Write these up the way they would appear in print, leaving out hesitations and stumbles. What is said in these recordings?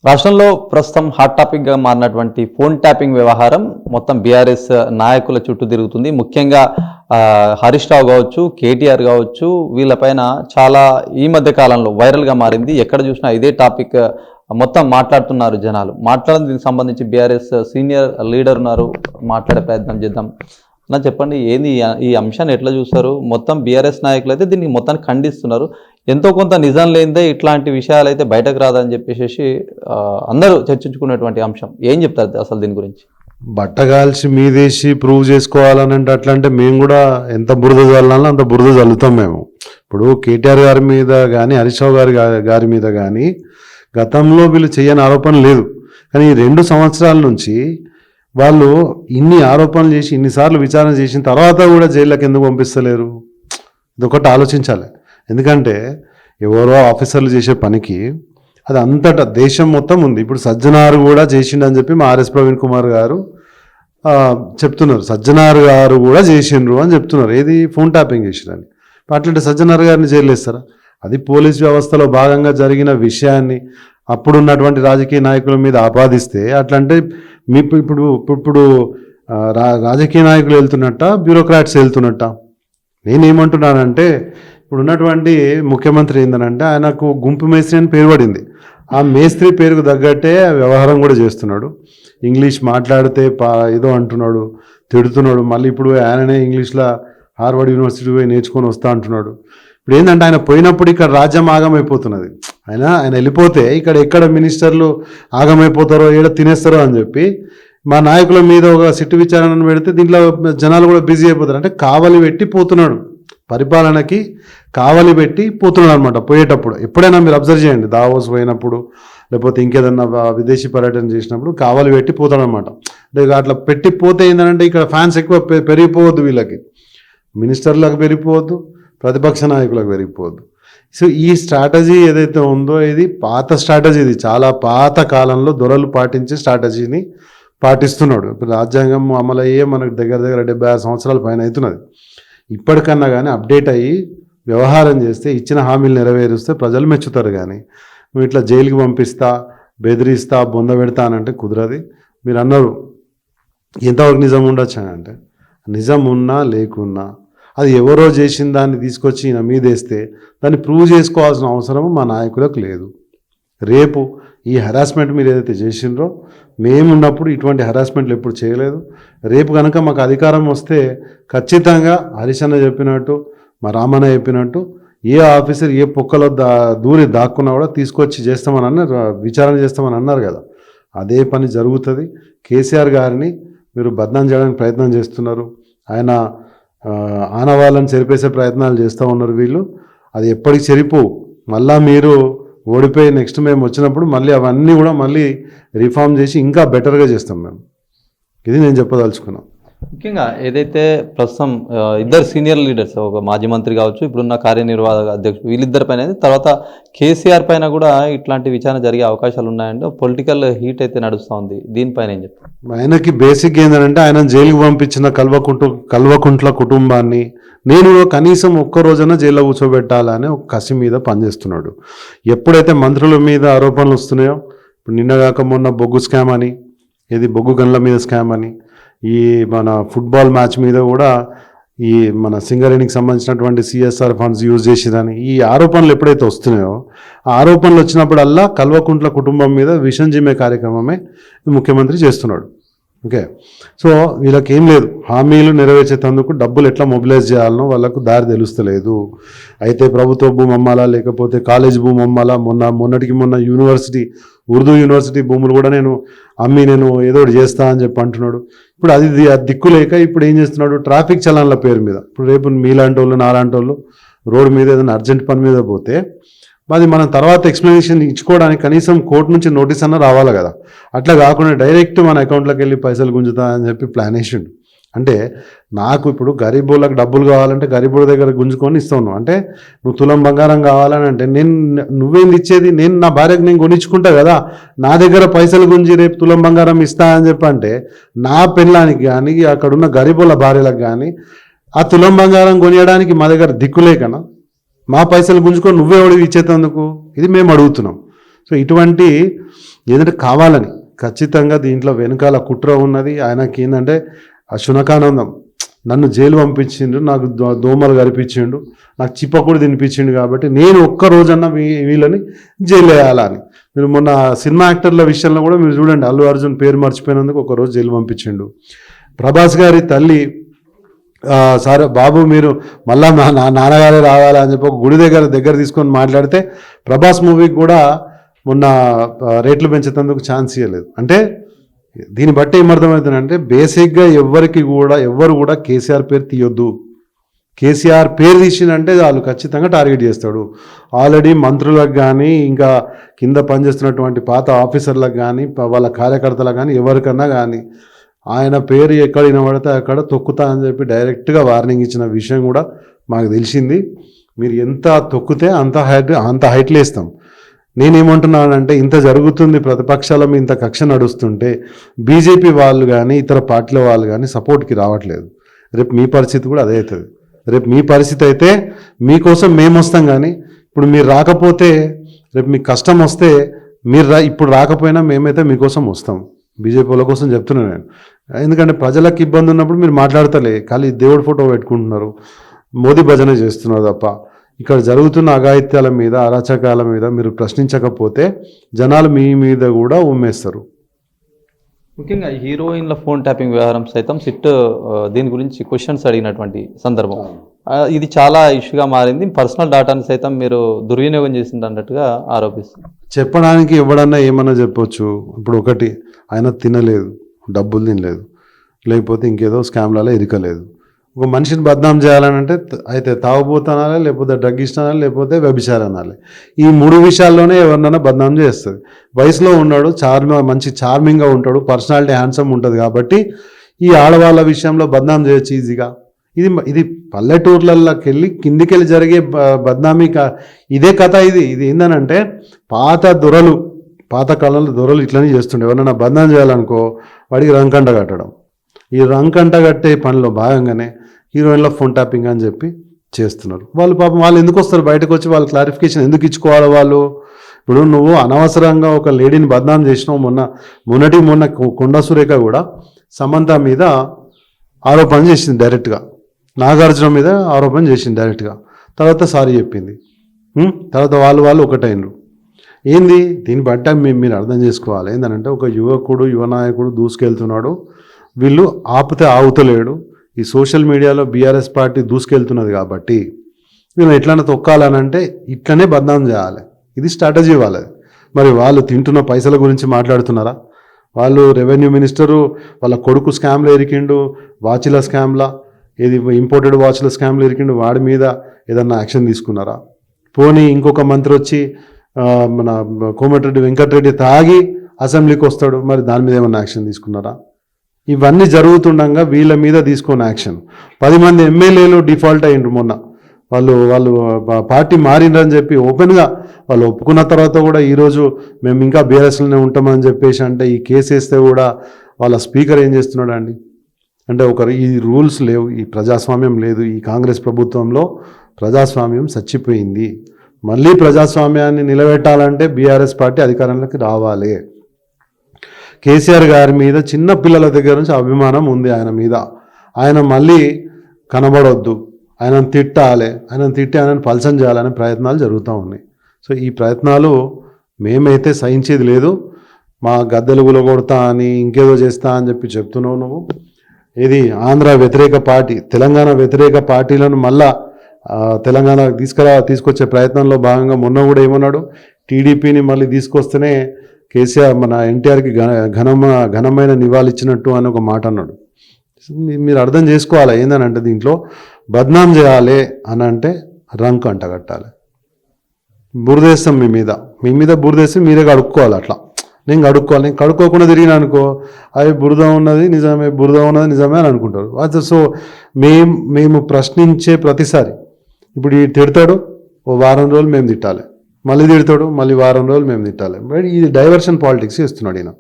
రాష్ట్రంలో ప్రస్తుతం హాట్ టాపిక్గా మారినటువంటి ఫోన్ ట్యాపింగ్ వ్యవహారం మొత్తం బీఆర్ఎస్ నాయకుల చుట్టూ తిరుగుతుంది. ముఖ్యంగా హరీష్ రావు కావచ్చు, కేటీఆర్ కావచ్చు, వీళ్ళపైన చాలా ఈ మధ్య కాలంలో వైరల్గా మారింది. ఎక్కడ చూసినా ఇదే టాపిక్ మొత్తం మాట్లాడుతున్నారు జనాలు. దీనికి సంబంధించి బీఆర్ఎస్ సీనియర్ లీడర్ ఉన్నారు, మాట్లాడే ప్రయత్నం చేద్దాం. నా చెప్పండి, ఏంది ఈ అంశాన్ని ఎట్లా చూస్తారు? మొత్తం బీఆర్ఎస్ నాయకులు అయితే దీన్ని మొత్తాన్ని ఖండిస్తున్నారు. ఎంతో కొంత నిజం లేనిదే ఇట్లాంటి విషయాలు అయితే బయటకు రాదని చెప్పేసి అందరూ చర్చించుకునేటువంటి అంశం. ఏం చెప్తారు అసలు దీని గురించి? బట్టగాల్చి మీదేసి ప్రూవ్ చేసుకోవాలని అంటే అట్లా అంటే మేము కూడా ఎంత బురద చల్లాలో అంత బురద చల్లుతాం మేము. ఇప్పుడు కేటీఆర్ గారి మీద కానీ హరీష్ రావు గారి మీద కానీ గతంలో వీళ్ళు చేయని ఆరోపణ లేదు. కానీ ఈ 2 సంవత్సరాల నుంచి వాళ్ళు ఇన్ని ఆరోపణలు చేసి ఇన్నిసార్లు విచారణ చేసిన తర్వాత కూడా జైల్లోకి ఎందుకు పంపిస్తలేరు? ఇదొకటి ఆలోచించాలి. ఎందుకంటే ఎవరో ఆఫీసర్లు చేసే పనికి అది అంతటా దేశం మొత్తం ఉంది. ఇప్పుడు సజ్జనార్ కూడా చేసిండని చెప్పి మా ఆర్ఎస్ ప్రవీణ్ కుమార్ గారు చెప్తున్నారు. సజ్జనార్ గారు కూడా చేసిండ్రు అని చెప్తున్నారు. ఏది ఫోన్ ట్యాపింగ్ చేసిండ్రని. అట్లాంటి సజ్జనార్ గారిని జైలు వేస్తారా? అది పోలీస్ వ్యవస్థలో భాగంగా జరిగిన విషయాన్ని అప్పుడున్నటువంటి రాజకీయ నాయకుల మీద ఆపాదిస్తే అట్లంటే మీ ఇప్పుడు రాజకీయ నాయకులు వెళ్తున్నట్ట, బ్యూరోక్రాట్స్ వెళ్తున్నట్ట? నేనేమంటున్నానంటే ఇప్పుడు ఉన్నటువంటి ముఖ్యమంత్రి ఏంటంటే ఆయనకు గుంపు మేస్త్రి అని పేరు పడింది. ఆ మేస్త్రి పేరుకు తగ్గట్టే వ్యవహారం కూడా చేస్తున్నాడు. ఇంగ్లీష్ మాట్లాడితే ఏదో అంటున్నాడు, తిడుతున్నాడు. మళ్ళీ ఇప్పుడు ఆయననే ఇంగ్లీష్లో హార్వర్డ్ యూనివర్సిటీ పోయి నేర్చుకొని వస్తా అంటున్నాడు. ఇప్పుడు ఏంటంటే ఆయన పోయినప్పుడు ఇక్కడ రాజ్యం ఆగమైపోతున్నది. ఆయన వెళ్ళిపోతే ఎక్కడ మినిస్టర్లు ఆగమైపోతారో, ఏడ తినేస్తారో అని చెప్పి మా నాయకుల మీద ఒక సిట్టు విచారణను పెడితే దీంట్లో జనాలు కూడా బిజీ అయిపోతారు. అంటే కావలి పెట్టి పోతున్నాడు, పరిపాలనకి కావలి పెట్టి పోతున్నాడు అనమాట. పోయేటప్పుడు ఎప్పుడైనా మీరు అబ్జర్వ్ చేయండి, దావోస్ పోయినప్పుడు లేకపోతే ఇంకేదన్నా విదేశీ పర్యటన చేసినప్పుడు కావలి పెట్టి పోతాడు అనమాట. అంటే అట్లా పెట్టి పోతే ఏంటంటే ఇక్కడ ఫ్యాన్స్ ఎక్కువ పెరిగిపోవద్దు, వీళ్ళకి మినిస్టర్లకు పెరిగిపోవద్దు, ప్రతిపక్ష నాయకులకు పెరిగిపోవద్దు. సో ఈ స్ట్రాటజీ ఏదైతే ఉందో ఇది పాత స్ట్రాటజీ. ఇది చాలా పాత కాలంలో దొరలు పాటించే స్ట్రాటజీని పాటిస్తున్నాడు. ఇప్పుడు రాజ్యాంగం అమలయ్యే మనకు దగ్గర 76 సంవత్సరాల పైన అవుతున్నది. ఇప్పటికన్నా కానీ అప్డేట్ అయ్యి వ్యవహారం చేస్తే, ఇచ్చిన హామీలు నెరవేరుస్తే ప్రజలు మెచ్చుతారు. కానీ నువ్వు ఇట్లా జైలుకి పంపిస్తా, బెదిరిస్తా, బొంద పెడతా అనంటే కుదరది. మీరు అన్నారు ఎంతవరకు నిజం ఉండొచ్చు అని అంటే, నిజం ఉన్నా లేకున్నా అది ఎవరో చేసిన దాన్ని తీసుకొచ్చి ఈయన మీదేస్తే దాన్ని ప్రూవ్ చేసుకోవాల్సిన అవసరం మా నాయకులకు లేదు. రేపు ఈ హెరాస్మెంట్ మీరు ఏదైతే చేసిండ్రో, మేమున్నప్పుడు ఇటువంటి హెరాస్మెంట్లు ఎప్పుడు చేయలేదు. రేపు కనుక మాకు అధికారం వస్తే ఖచ్చితంగా హరీష్ అన్న చెప్పినట్టు, మా రామన్న చెప్పినట్టు ఏ ఆఫీసర్ ఏ పొక్కలో దూరి దాక్కున్నా కూడా తీసుకొచ్చి చేస్తామని అన్నారు, విచారణ చేస్తామని అన్నారు కదా, అదే పని జరుగుతుంది. కేసీఆర్ గారిని మీరు బద్నాం చేయడానికి ప్రయత్నం చేస్తున్నారు. ఆయన ఆనవాళ్ళని చెరిపేసే ప్రయత్నాలు చేస్తూ ఉన్నారు వీళ్ళు. అది ఎప్పటికి చెరిపోవు. మళ్ళీ మీరు ఓడిపోయి నెక్స్ట్ మేము వచ్చినప్పుడు మళ్ళీ అవన్నీ కూడా మళ్ళీ రిఫార్మ్ చేసి ఇంకా బెటర్గా చేస్తాం మేము. ఇది నేను చెప్పదలుచుకున్నాను. ముఖ్యంగా ఏదైతే ప్రస్తుతం ఇద్దరు సీనియర్ లీడర్స్, ఒక మాజీ మంత్రి కావచ్చు, ఇప్పుడున్న కార్యనిర్వాహక అధ్యక్షుడు, వీళ్ళిద్దరి పైన, తర్వాత కేసీఆర్ పైన కూడా ఇట్లాంటి విచారణ జరిగే అవకాశాలు ఉన్నాయంటే పొలిటికల్ హీట్ అయితే నడుస్తూ ఉంది. దీనిపైన ఏం చెప్తారు? ఆయనకి బేసిక్ ఏంటంటే ఆయన జైలుకి పంపించిన కల్వకుంట్ల కుటుంబాన్ని నేను కనీసం ఒక్కరోజైనా జైల్లో కూర్చోబెట్టాలని ఒక కసి మీద పనిచేస్తున్నాడు. ఎప్పుడైతే మంత్రుల మీద ఆరోపణలు వస్తున్నాయో, ఇప్పుడు నిన్నగాక మొన్న బొగ్గు స్కామ్ అని, ఇది బొగ్గు గన్ల మీద స్కామ్ అని, ఈ మన ఫుట్బాల్ మ్యాచ్ మీద కూడా ఈ మన సింగరేణికి సంబంధించినటువంటి CSR ఫండ్స్ యూజ్ చేసేదని ఈ ఆరోపణలు ఎప్పుడైతే వస్తున్నాయో, ఆ ఆరోపణలు వచ్చినప్పుడల్లా కల్వకుంట్ల కుటుంబం మీద విషం జిమ్మే కార్యక్రమమే ముఖ్యమంత్రి చేస్తున్నాడు. ఓకే, సో వీళ్ళకి ఏం లేదు, హామీలు నెరవేర్చేందుకు డబ్బులు ఎట్లా మొబిలైజ్ చేయాలనో వాళ్ళకు దారి తెలుస్తలేదు. అయితే ప్రభుత్వ భూమి అమ్మాలా లేకపోతే కాలేజ్ భూమి అమ్మాలా? మొన్నటికి మొన్న ఉర్దూ యూనివర్సిటీ భూములు కూడా నేను ఏదో ఒకటి చేస్తా అని చెప్పి అంటున్నాడు. ఇప్పుడు అది దిక్కు లేక ఇప్పుడు ఏం చేస్తున్నాడు, ట్రాఫిక్ చలాన్ల పేరు మీద ఇప్పుడు రేపు మీలాంటి వాళ్ళు నాలాంటి వాళ్ళు రోడ్డు మీద ఏదైనా అర్జెంట్ పని మీద పోతే అది మనం తర్వాత ఎక్స్ప్లెనేషన్ ఇచ్చుకోవడానికి కనీసం కోర్టు నుంచి నోటీస్ అన్న రావాలి కదా. అట్లా కాకుండా డైరెక్ట్ మన అకౌంట్లోకి వెళ్ళి పైసలు గుంజుతా అని చెప్పి ప్లాన్ వేసిండు. అంటే నాకు ఇప్పుడు గరీబులకు డబ్బులు కావాలంటే గరీబుల దగ్గర గుంజుకొని ఇస్తాను. అంటే నువ్వు తులం బంగారం కావాలని అంటే నువ్వేంది ఇచ్చేది? నేను నా భార్యకు నేను కొనిచ్చుకుంటా కదా. నా దగ్గర పైసలు గుంజి రేపు తులం బంగారం ఇస్తా అని చెప్పంటే నా పెళ్ళానికి కానీ అక్కడున్న గరీబుల భార్యలకు కానీ ఆ తులం బంగారం కొనియడానికి మా దగ్గర దిక్కులేకనా? మా పైసలు గుంజుకొని నువ్వే ఎవడివి ఇచ్చేటందుకు? ఇది మేము అడుగుతున్నాం. సో ఇటువంటి ఏదంటే కావాలని ఖచ్చితంగా దీంట్లో వెనకాల కుట్ర ఉన్నది. ఆయనకి ఏంటంటే ఆ శునకానందం, నన్ను జైలు పంపించిండు, నాకు దోమలు కనిపించిండు, నాకు చిప్పకూడ తినిపించిండు, కాబట్టి నేను ఒక్క రోజన్నా వీళ్ళని జైలు వేయాలని. మీరు మొన్న సినిమా యాక్టర్ల విషయంలో కూడా మీరు చూడండి, అల్లు అర్జున్ పేరు మర్చిపోయినందుకు ఒక రోజు జైలు పంపించిండు. ప్రభాస్ గారి తల్లి సరే బాబు మీరు మళ్ళా మా నాన్నగారే రావాలా అని చెప్పి ఒక గుడి దగ్గర తీసుకొని మాట్లాడితే ప్రభాస్ మూవీకి కూడా మొన్న రేట్లు పెంచేందుకు ఛాన్స్ ఇవ్వలేదు. అంటే దీన్ని బట్టి ఏమర్థమవుతుందంటే బేసిక్గా ఎవ్వరు కూడా కేసీఆర్ పేరు తీయొద్దు. కేసీఆర్ పేరు తీసిందంటే వాళ్ళు ఖచ్చితంగా టార్గెట్ చేస్తాడు. ఆల్రెడీ మంత్రులకు కానీ ఇంకా కింద పనిచేస్తున్నటువంటి పాత ఆఫీసర్లకు కానీ వాళ్ళ కార్యకర్తలకు కానీ ఎవరికన్నా కానీ ఆయన పేరు ఎక్కడ వినబడితే అక్కడ తొక్కుతా అని చెప్పి డైరెక్ట్గా వార్నింగ్ ఇచ్చిన విషయం కూడా మాకు తెలిసింది. మీరు ఎంత తొక్కితే అంత హైట్లో వేస్తాం. నేనేమంటున్నానంటే ఇంత జరుగుతుంది, ప్రతిపక్షాల మీద ఇంత కక్ష నడుస్తుంటే బీజేపీ వాళ్ళు కానీ ఇతర పార్టీల వాళ్ళు కానీ సపోర్ట్కి రావట్లేదు. రేపు మీ పరిస్థితి కూడా అదే అవుతుంది. రేపు మీ పరిస్థితి అయితే మీకోసం మేము వస్తాం, కానీ ఇప్పుడు మీరు రాకపోతే రేపు మీకు కష్టం వస్తే మీరు ఇప్పుడు రాకపోయినా మేమైతే మీకోసం వస్తాం. బీజేపీ వాళ్ళ కోసం చెప్తున్నాను నేను. ఎందుకంటే ప్రజలకు ఇబ్బంది ఉన్నప్పుడు మీరు మాట్లాడతలే, ఖాళీ దేవుడి ఫోటో పెట్టుకుంటున్నారు, మోదీ భజన చేస్తున్నారు తప్ప ఇక్కడ జరుగుతున్న అఘాయిత్యాల మీద అరాచకాల మీద మీరు ప్రశ్నించకపోతే జనాలు మీ మీద కూడా ఉమ్మేస్తారు. ముఖ్యంగా హీరోయిన్ల ఫోన్ ట్యాపింగ్ వ్యవహారం సైతం సిట్ దీని గురించి క్వశ్చన్స్ అడిగినటువంటి సందర్భం ఇది చాలా ఇష్యూగా మారింది. పర్సనల్ డాటాని సైతం మీరు దుర్వినియోగం చేసింది అన్నట్టుగా ఆరోపిస్తుంది. చెప్పడానికి ఎవడన్నా ఏమన్నా చెప్పొచ్చు. ఇప్పుడు ఒకటి, ఆయన తినలేదు, డబ్బులు తినలేదు, లేకపోతే ఇంకేదో స్కామ్లలో ఇరకలేదు. ఒక మనిషిని బద్నాం చేయాలనంటే అయితే తాగుబోతనాలే, లేకపోతే డ్రగ్ ఇష్టానాలి, లేకపోతే వ్యభిచారం అనాలి. ఈ 3 విషయాల్లోనే ఎవరినైనా బద్నాం చేస్తుంది. వయసులో ఉన్నాడు, మంచి చార్మింగ్గా ఉంటాడు, పర్సనాలిటీ హ్యాండ్సమ్ ఉంటుంది, కాబట్టి ఈ ఆడవాళ్ళ విషయంలో బద్నాం చేయొచ్చు ఈజీగా. ఇది పల్లెటూర్లలోకి వెళ్ళి కిందికి వెళ్ళి జరిగే బద్నామీ ఇదే కథ. ఇది ఏందనంటే పాత కాలంలో దొరలు ఇట్లనే చేస్తుండే. ఎవరైనా బద్నాం చేయాలనుకో వాడికి రంకంట కట్టడం. ఈ రంకంట కట్టే పనిలో భాగంగానే హీరోయిన్ల ఫోన్ ట్యాపింగ్ అని చెప్పి చేస్తున్నారు. వాళ్ళు పాపం వాళ్ళు ఎందుకు వస్తారు బయటకు వచ్చి వాళ్ళు క్లారిఫికేషన్ ఎందుకు ఇచ్చుకోవాలి వాళ్ళు? ఇప్పుడు నువ్వు అనవసరంగా ఒక లేడీని బద్నాం చేసినావు. మొన్న కొండా సురేఖ కూడా సమంత మీద ఆరోపణ చేసింది డైరెక్ట్గా, నాగార్జున మీద ఆరోపణ చేసింది డైరెక్ట్గా. తర్వాత సారీ చెప్పింది. తర్వాత వాళ్ళు ఒకటైనరు. ఏంది దీన్ని బట్టి మీరు అర్థం చేసుకోవాలి. ఏంటంటే ఒక యువ నాయకుడు దూసుకెళ్తున్నాడు, వీళ్ళు ఆపితే ఆగుతలేడు. ఈ సోషల్ మీడియాలో బీఆర్ఎస్ పార్టీ దూసుకెళ్తున్నది కాబట్టి వీళ్ళు ఎట్లైనా తొక్కాలనంటే ఇట్లనే బద్నాం చేయాలి. ఇది స్ట్రాటజీ వాళ్ళది. మరి వాళ్ళు తింటున్న పైసల గురించి మాట్లాడుతున్నారా? వాళ్ళు రెవెన్యూ మినిస్టరు వాళ్ళ కొడుకు స్కామ్లో ఇరికిండు, వాచ్ల స్కామ్లా, ఏది ఇంపోర్టెడ్ వాచ్ల స్కామ్లో ఇరికిండు, వాడి మీద ఏదన్నా యాక్షన్ తీసుకున్నారా? పోనీ ఇంకొక మంత్రి వచ్చి మన కోమటిరెడ్డి వెంకటరెడ్డి తాగి అసెంబ్లీకి వస్తాడు, మరి దాని మీద ఏమన్నా యాక్షన్ తీసుకున్నారా? ఇవన్నీ జరుగుతుండగా వీళ్ళ మీద తీసుకున్న యాక్షన్. 10 మంది ఎమ్మెల్యేలు డిఫాల్ట్ అయ్యిండ్రు మొన్న. వాళ్ళు పార్టీ మారిండ్రని చెప్పి ఓపెన్గా వాళ్ళు ఒప్పుకున్న తర్వాత కూడా ఈరోజు మేము ఇంకా బీఆర్ఎస్లోనే ఉంటామని చెప్పేసి అంటే ఈ కేసు వేస్తే కూడా వాళ్ళ స్పీకర్ ఏం చేస్తున్నాడు అండి? అంటే ఈ రూల్స్ లేవు, ఈ ప్రజాస్వామ్యం లేదు. ఈ కాంగ్రెస్ ప్రభుత్వంలో ప్రజాస్వామ్యం చచ్చిపోయింది. మళ్ళీ ప్రజాస్వామ్యాన్ని నిలబెట్టాలంటే బీఆర్ఎస్ పార్టీ అధికారంలోకి రావాలి. కేసీఆర్ గారి మీద చిన్న పిల్లల దగ్గర నుంచి అభిమానం ఉంది ఆయన మీద. ఆయన మళ్ళీ కనబడొద్దు, ఆయనను తిట్టాలి, తిట్టి ఆయనను పలసం చేయాలనే ప్రయత్నాలు జరుగుతూ ఉన్నాయి. సో ఈ ప్రయత్నాలు మేమైతే సహించేది లేదు. మా గద్దెలు గులగొడతా అని ఇంకేదో చేస్తా అని చెప్పి చెప్తున్నావు నువ్వు. ఇది ఆంధ్ర వ్యతిరేక పార్టీ, తెలంగాణ వ్యతిరేక పార్టీలను మళ్ళా తెలంగాణ తీసుకొచ్చే ప్రయత్నంలో భాగంగా మొన్న కూడా ఏమన్నాడు, టీడీపీని మళ్ళీ తీసుకొస్తేనే కేసీఆర్ మన ఎన్టీఆర్కి ఘనమైన నివాళిచ్చినట్టు అని ఒక మాట అన్నాడు. మీరు అర్థం చేసుకోవాలి ఏందనంటే దీంట్లో బద్నాం చేయాలి అని అంటే రంకు అంటగట్టాలి. బురదేస్తాం మీ మీద బురదేస్తే మీరే కడుక్కోవాలి. అట్లా నేను కడుక్కోకుండా తిరిగినా అనుకో అవి బురద ఉన్నది నిజమే అని అనుకుంటారు. సో మేము ప్రశ్నించే ప్రతిసారి ఇప్పుడు ఈ తిడతాడు, ఓ వారం రోజులు మేము తిట్టాలి, మళ్ళీ తిడతాడు, మళ్ళీ వారం రోజులు మేము తిట్టాలి. బట్ ఇది డైవర్షన్ పాలిటిక్స్ చేస్తున్నాడు ఈయన.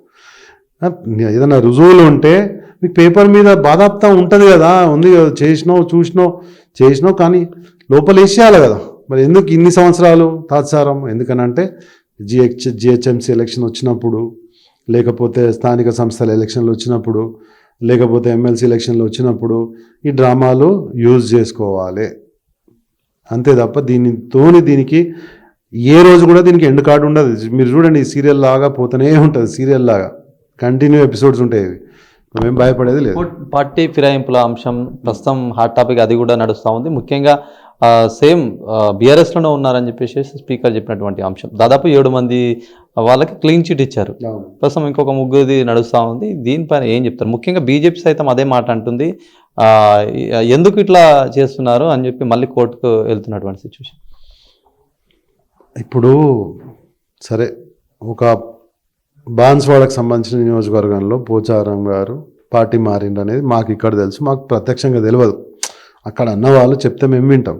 ఏదైనా రుజువులు ఉంటే మీకు పేపర్ మీద బాధాప్తా ఉంటుంది కదా, ఉంది చేసినావు కానీ లోపల వేసేయాలి కదా. మరి ఎందుకు ఇన్ని సంవత్సరాలు తాత్సారం? ఎందుకనంటే జిహెచ్ఎంసీ ఎలక్షన్ వచ్చినప్పుడు, లేకపోతే స్థానిక సంస్థల ఎలక్షన్లు వచ్చినప్పుడు, లేకపోతే ఎమ్మెల్సీ ఎలక్షన్లు వచ్చినప్పుడు ఈ డ్రామాలు యూజ్ చేసుకోవాలి అంతే తప్ప దీనికి ఏ రోజు కూడా దీనికి ఎండ్ కార్డు ఉండదు. మీరు చూడండి, ఈ సీరియల్ లాగా పోతూనే ఉంటుంది, సీరియల్ లాగా కంటిన్యూ ఎపిసోడ్స్ ఉంటాయి. మేము భయపడేది లేదు. పార్టీ ఫిరాయింపుల అంశం ప్రస్తుతం హాట్ టాపిక్, అది కూడా నడుస్తూ ఉంది. ముఖ్యంగా సేమ్ బీఆర్ఎస్లోనే ఉన్నారని చెప్పేసి స్పీకర్ చెప్పినటువంటి అంశం. దాదాపు 7 మంది వాళ్ళకి క్లీన్ చిట్ ఇచ్చారు. ప్రస్తుతం ఇంకొక 3 నడుస్తూ ఉంది. దీనిపైన ఏం చెప్తారు? ముఖ్యంగా బీజేపీ సైతం అదే మాట అంటుంది. ఎందుకు ఇట్లా చేస్తున్నారు అని చెప్పి మళ్ళీ కోర్టుకు వెళ్తున్నటువంటి సిచ్యువేషన్. ఇప్పుడు సరే, ఒక బాన్స్వాడకు సంబంధించిన నియోజకవర్గంలో పోచారం గారు పార్టీ మారిండు అనేది మాకు ఇక్కడ తెలుసు, మాకు ప్రత్యక్షంగా తెలియదు. అక్కడ అన్న వాళ్ళు చెప్తే మేము వింటాం.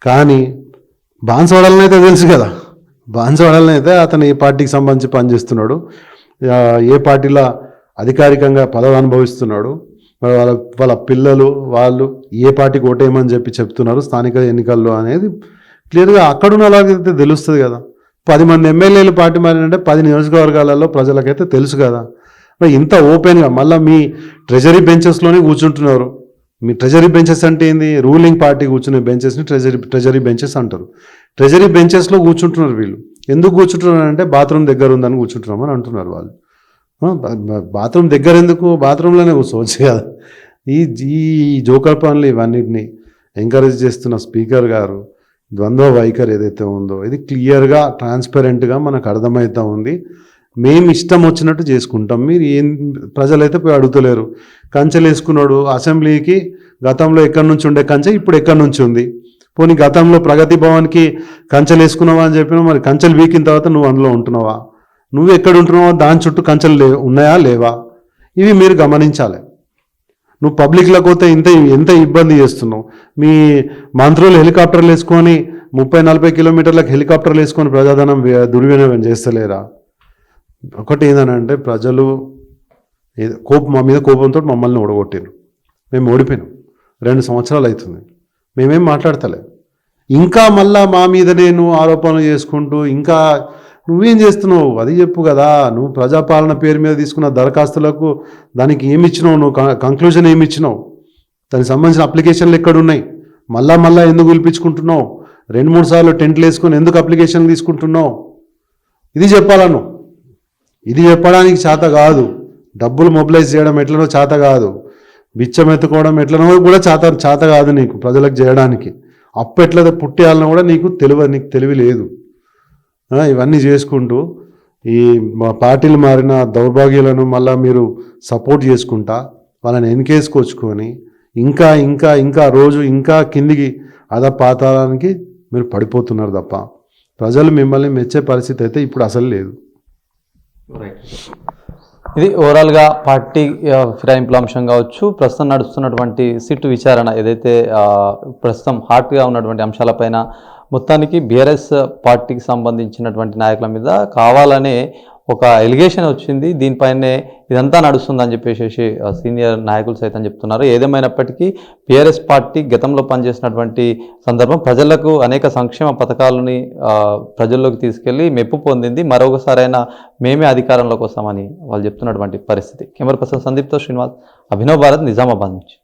కానీ బాన్స్వాడలను అయితే తెలుసు కదా, బాన్స్వాడలను అయితే అతను ఏ పార్టీకి సంబంధించి పనిచేస్తున్నాడు, ఏ పార్టీలో అధికారికంగా పదవి అనుభవిస్తున్నాడు, వాళ్ళ పిల్లలు వాళ్ళు ఏ పార్టీకి ఓటేయమని చెప్తున్నారు స్థానిక ఎన్నికల్లో అనేది క్లియర్గా అక్కడున్న వాళ్ళకైతే తెలుస్తుంది కదా. 10 మంది ఎమ్మెల్యేలు పార్టీ మారినంటే 10 నియోజకవర్గాలలో ప్రజలకైతే తెలుసు కదా. మరి ఇంత ఓపెన్గా మళ్ళీ మీ ట్రెజరీ బెంచెస్లోనే కూర్చుంటున్నారు. మీ ట్రెజరీ బెంచెస్ అంటే ఏంది? రూలింగ్ పార్టీ కూర్చునే బెంచెస్ని ట్రెజరీ బెంచెస్ అంటారు. ట్రెజరీ బెంచెస్లో కూర్చుంటున్నారు వీళ్ళు. ఎందుకు కూర్చుంటున్నారు అంటే బాత్రూమ్ దగ్గర ఉందని కూర్చుంటున్నామని అంటున్నారు వాళ్ళు. బాత్రూమ్ దగ్గర ఎందుకు? బాత్రూంలోనే కూర్చోవచ్చు కదా. ఈ జోకర్ పనులు ఇవన్నిటిని ఎంకరేజ్ చేస్తున్న స్పీకర్ గారు ద్వంద్వ వైఖరి ఏదైతే ఉందో ఇది క్లియర్గా ట్రాన్స్పరెంట్గా మనకు అర్థమవుతూ ఉంది. మేము ఇష్టం వచ్చినట్టు చేసుకుంటాం, మీరు ఏం ప్రజలైతే పోయి అడుగుతలేరు. కంచెలు వేసుకున్నాడు అసెంబ్లీకి, గతంలో ఎక్కడి నుంచి ఉండే కంచె ఇప్పుడు ఎక్కడి నుంచి ఉంది? పోనీ గతంలో ప్రగతి భవన్కి కంచెలు వేసుకున్నావా అని చెప్పినా, మరి కంచెలు వీకిన తర్వాత నువ్వు అందులో ఉంటున్నావా? నువ్వు ఎక్కడ ఉంటున్నావా దాని చుట్టూ కంచెలు ఉన్నాయా లేవా? ఇవి మీరు గమనించాలి. నువ్వు పబ్లిక్లోకి పోతే ఎంత ఇబ్బంది చేస్తున్నావు. మీ మంత్రులు హెలికాప్టర్లు వేసుకొని 30-40 కిలోమీటర్లకు హెలికాప్టర్లు వేసుకొని ప్రజాధనం దుర్వినియోగం చేస్తలేరా? ఒకటి ఏంటంటే ప్రజలు మా మీద కోపంతో మమ్మల్ని ఓడగొట్టారు, మేము ఓడిపోయినాం. 2 సంవత్సరాలు అవుతుంది, మేమేం మాట్లాడతలే. ఇంకా మళ్ళా మా మీదనే నువ్వు ఆరోపణలు చేసుకుంటూ ఇంకా నువ్వేం చేస్తున్నావు అది చెప్పు కదా. నువ్వు ప్రజాపాలన పేరు మీద తీసుకున్న దరఖాస్తులకు దానికి ఏమి ఇచ్చినావు? నువ్వు కంక్లూజన్ ఏమి ఇచ్చినావు? దానికి సంబంధించిన అప్లికేషన్లు ఎక్కడున్నాయి? మళ్ళా ఎందుకు పిలిపించుకుంటున్నావు? 2-3 సార్లు టెంట్లు వేసుకొని ఎందుకు అప్లికేషన్లు తీసుకుంటున్నావు? ఇది చెప్పాలను. ఇది చెప్పడానికి చేత కాదు. డబ్బులు మొబిలైజ్ చేయడం ఎట్లనో చేత కాదు. బిచ్చం ఎత్తుకోవడం ఎట్లనో కూడా చేత కాదు నీకు ప్రజలకు చేయడానికి. అప్పు ఎట్లా పుట్టేయాలనో కూడా నీకు తెలివి లేదు. ఇవన్నీ చేసుకుంటూ ఈ పార్టీలు మారిన దౌర్భాగ్యాలను మళ్ళీ మీరు సపోర్ట్ చేసుకుంటా వాళ్ళని వెనకేసుకొచ్చుకొని ఇంకా ఇంకా ఇంకా రోజు ఇంకా కిందికి పాతాళానికి మీరు పడిపోతున్నారు తప్ప ప్రజలు మిమ్మల్ని మెచ్చే పరిస్థితి అయితే ఇప్పుడు అసలు లేదు. ఇది ఓవరాల్గా పార్టీ ఫిరాయింపుల అంశం కావచ్చు, ప్రస్తుతం నడుస్తున్నటువంటి సిట్ విచారణ ఏదైతే ప్రస్తుతం హాట్గా ఉన్నటువంటి అంశాలపైన మొత్తానికి బీఆర్ఎస్ పార్టీకి సంబంధించినటువంటి నాయకుల మీద కావాలనే ఒక ఎలిగేషన్ వచ్చింది. దీనిపైనే ఇదంతా నడుస్తుందని చెప్పేసి సీనియర్ నాయకులు సైతం చెప్తున్నారు. ఏదేమైనప్పటికీ బీఆర్ఎస్ పార్టీ గతంలో పనిచేసినటువంటి సందర్భం ప్రజలకు అనేక సంక్షేమ పథకాలని ప్రజల్లోకి తీసుకెళ్లి మెప్పు పొందింది. మరొకసారైనా మేమే అధికారంలోకి వస్తామని వాళ్ళు చెప్తున్నటువంటి పరిస్థితి. కెమెరా పర్సన్ సందీప్తో శ్రీనివాస్, అభినవ్ భారత్, నిజామాబాద్ నుంచి.